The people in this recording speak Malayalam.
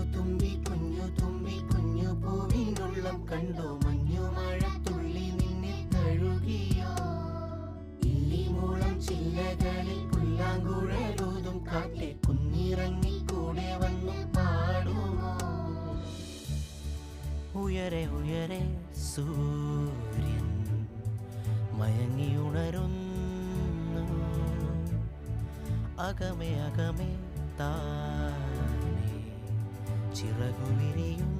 കുഞ്ഞു തുമ്പി കുഞ്ഞു പൂവിനുള്ളം കണ്ടോ മഞ്ഞു മഴ തുള്ളി നിന്നെ തഴുകിയോ ഇല്ലിമൂളം ചില്ലകളിൽ പുല്ലാങ്കുഴലൂതും കാറ്റെ കുന്നിറങ്ങി കൂടെ വന്നു പാടുമോ ഉയരെ ഉയരെ സൂര്യൻ മയങ്ങിയുണരുന്നു അകമേ അകമേ താനേ ചിറകു വിരിയും